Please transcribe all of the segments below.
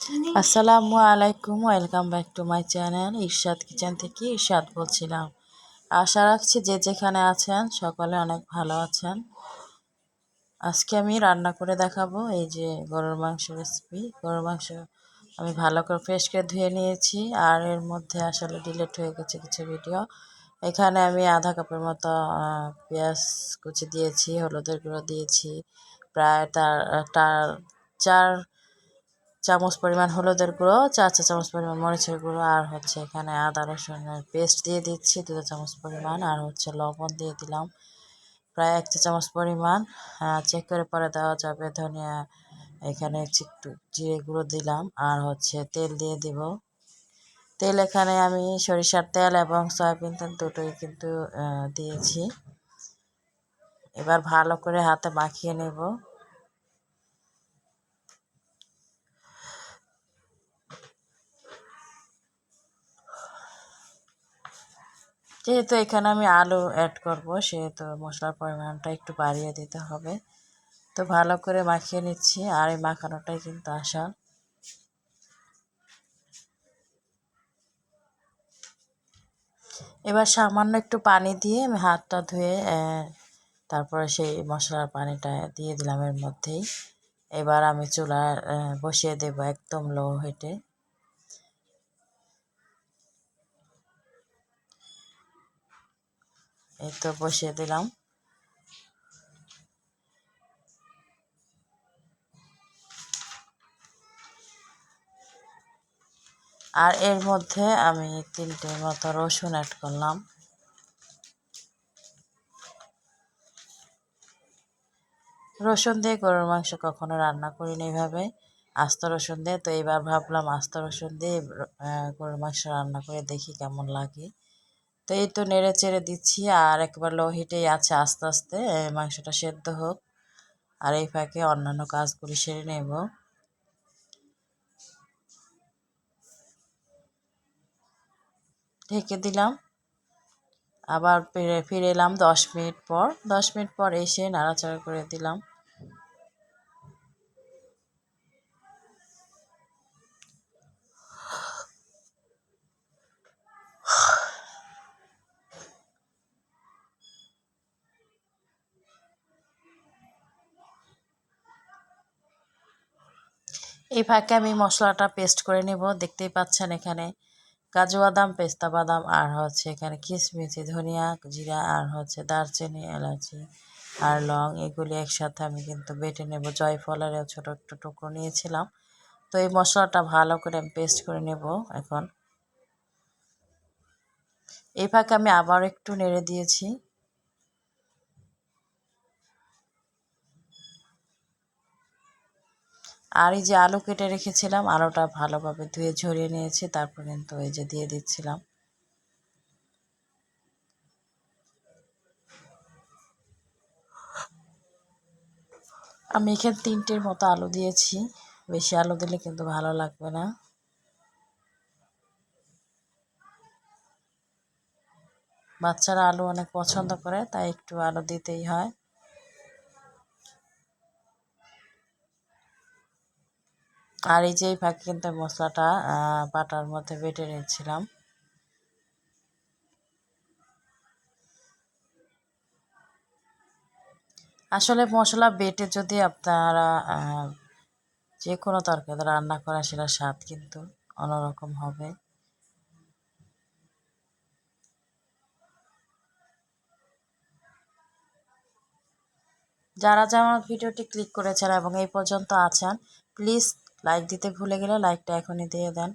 আসসালামু আলাইকুম, welcome back to my channel Ershad kitchen থেকে ইরশাদ বলছিলাম। আশা রাখছি যে যেখানে আছেন সকলে অনেক ভালো আছেন। আজকে আমি রান্না করে দেখাবো এই যে গরুর মাংস রেসিপি। গরুর মাংস আমি ভালো করে ফ্রেশ করে ধুয়ে নিয়েছি, আর এর মধ্যে আসলে ডিলিট হয়ে গেছে কিছু ভিডিও। এখানে আমি আধা কাপের মতো পেঁয়াজ কুচি দিয়েছি, হলুদের গুঁড়ো দিয়েছি প্রায় তার 4 চামচ পরিমাণ হলুদের গুঁড়ো, 4 চা চামচ পরিমাণ মরিচের গুঁড়ো, আর এখানে আদা রসুনের পেস্ট দিয়ে দিচ্ছি 2 চা চামচ পরিমাণ, আর লবণ দিয়ে দিলাম প্রায় 1 চা চামচ পরিমাণ। চেক করে পরে দেওয়া যাবে ধনিয়া, এখানে একটু জিরে গুঁড়ো দিলাম, আর তেল দিয়ে দিব। তেল এখানে আমি সরিষার তেল এবং সয়াবিন তেল দুটোই কিন্তু দিয়েছি। এবার ভালো করে হাতে মাখিয়ে নেব। যেহেতু এখানে আমি আলু অ্যাড করব, সেহেতু মশলার পরিমাণটা একটু বাড়িয়ে দিতে হবে। তো ভালো করে মাখিয়ে নিচ্ছি, আর এই মাখানোটাই কিন্তু আসল। এবার সামান্য একটু পানি দিয়ে আমি হাতটা ধুয়ে তারপরে সেই মশলার পানিটা দিয়ে দিলাম এর মধ্যেই। এবার আমি চুলা বসিয়ে দেব একদম লো হিটে। এই তো বসিয়ে দিলাম। আর এর মধ্যে আমি 3টে মতো রসুন অ্যাড করলাম। রসুন দিয়ে গরুর মাংস কখনো রান্না করিনি এইভাবে, আস্ত রসুন দিয়ে। তো এবার ভাবলাম আস্ত রসুন দিয়ে গরুর মাংস রান্না করে দেখি কেমন লাগে। তো এই তো নেড়ে চেড়ে দিচ্ছি, আর একবার লো হিটেই আছে, আস্তে আস্তে মাংসটা সেদ্ধ হোক, আর এই ফাঁকে অন্যান্য কাজগুলি সেরে নেব। ঢেকে দিলাম, আবার ফিরে এলাম 10 মিনিট পর। 10 মিনিট পর এসে নাড়াচাড়া করে দিলাম। এই ফাঁকে আমি মশলাটা পেস্ট করে নেব। দেখতেই পাচ্ছেন এখানে কাজু বাদাম, পেস্তা বাদাম, আর এখানে কিশমিশি, ধনিয়া, জিরা, আর দারচিনি, এলাচি আর লং, এগুলি একসাথে আমি কিন্তু বেটে নেব। জয়ফলের ছোট একটু টুকরো নিয়েছিলাম। তো এই মশলাটা ভালো করে আমি পেস্ট করে নেব এখন। এই ফাঁকে আমি আবার একটু নেড়ে দিয়েছি। আর এই যে আলু কেটে রেখেছিলাম, আলুটা ভালোভাবে ধুয়ে ঝরিয়ে নিয়েছি, তারপর কিন্তু এই যে দিয়ে দিচ্ছিলাম। আমি এখানে 3টের মতো আলু দিয়েছি, বেশি আলু দিলে কিন্তু ভালো লাগবে না। বাচ্চারা আলু অনেক পছন্দ করে, তাই একটু আলু দিতেই হয়। আর এই যে এই ফাঁকে কিন্তু মশলাটা বাটার মধ্যে বেটে নিচ্ছিলাম। আসলে মশলা বেটে যদি আপনারা যে কোনো তরকারি রান্না করেন, সেটা স্বাদ কিন্তু অন্যরকম হবে। যারা আমার ভিডিওটি ক্লিক করেছেন এবং এই পর্যন্ত আছেন, প্লিজ লাইক দিতে ভুলে গেলে লাইকটা এখনই দিয়ে দেন,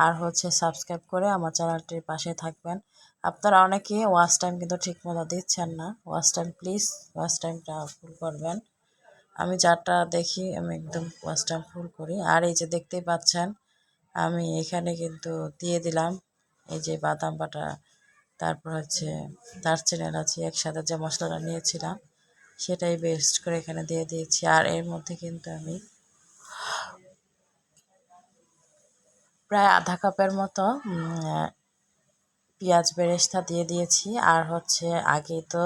আর সাবস্ক্রাইব করে আমার চ্যানেলটির পাশে থাকবেন। আপনারা অনেকে ওয়াচ টাইম কিন্তু ঠিকমতো দিচ্ছেন না, ওয়াচ টাইমটা ফুল করবেন। আমি যারটা দেখি আমি একদম ওয়াচ টাইম ফুল করি। আর এই যে দেখতেই পাচ্ছেন আমি এখানে কিন্তু দিয়ে দিলাম এই যে বাদাম বাটা, তারপর দারচিনি, এলাচি একসাথে যে মশলাটা নিয়েছিলাম সেটাই বেস্ট করে এখানে দিয়ে দিয়েছি। আর এর মধ্যে কিন্তু আমি প্রায় আধা কাপের মতো পেঁয়াজ বেরেস্তা দিয়ে দিয়েছি, আর আগেই তো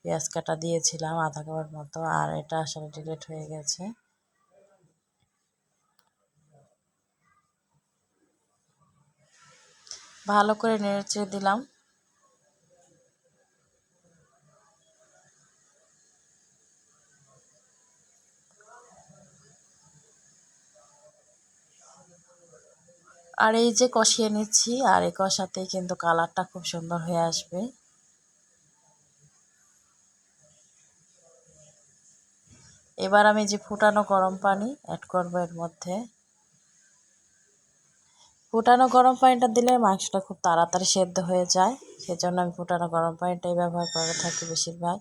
পেঁয়াজ কাটা দিয়েছিলাম আধা কাপের মতো, আর এটা আসলে ডিলিট হয়ে গেছে। ভালো করে নেড়েচেড়ে দিলাম। আর এই যে কষিয়ে নিচ্ছি, আর এই কষাতেই কিন্তু কালারটা খুব সুন্দর হয়ে আসবে। এবার আমি যে ফুটানো গরম পানি অ্যাড করবো এর মধ্যে। ফুটানো গরম পানিটা দিলে মাংসটা খুব তাড়াতাড়ি সেদ্ধ হয়ে যায়, সেজন্য আমি ফুটানো গরম পানিটাই ব্যবহার করে থাকি বেশিরভাগ।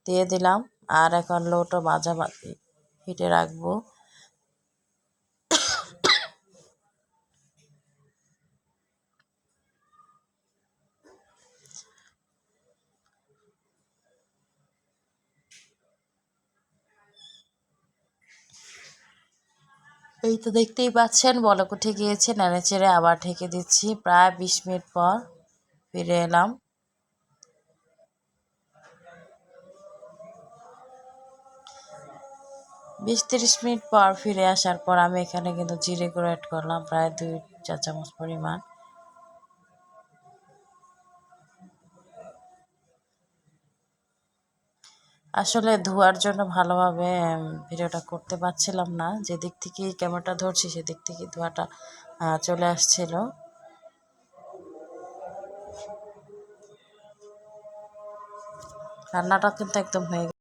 দিয়ে দিলাম, আর এখন লো টু মাঝামাঝি হিটে রাখবো। এই তো দেখতেই পাচ্ছেন বলক উঠে গিয়েছে, নেড়েচেড়ে আবার ঢেকে দিচ্ছি। প্রায় 20 মিনিট পর ফিরে এলাম। 20-30 মিনিট পর ফিরে আসার পর আমি এখানে কিন্তু জিরে গুঁড়ো অ্যাড করলাম প্রায় 2 চা চামচ পরিমাণ। আসলে ধোয়ার জন্য ভালোভাবে ভিডিওটা করতে পারছিলাম না, যেদিক থেকে ক্যামেরাটা ধরছি সেদিক থেকে ধোঁয়াটা চলে আসছিল। রান্নাটা কিন্তু একদম হয়ে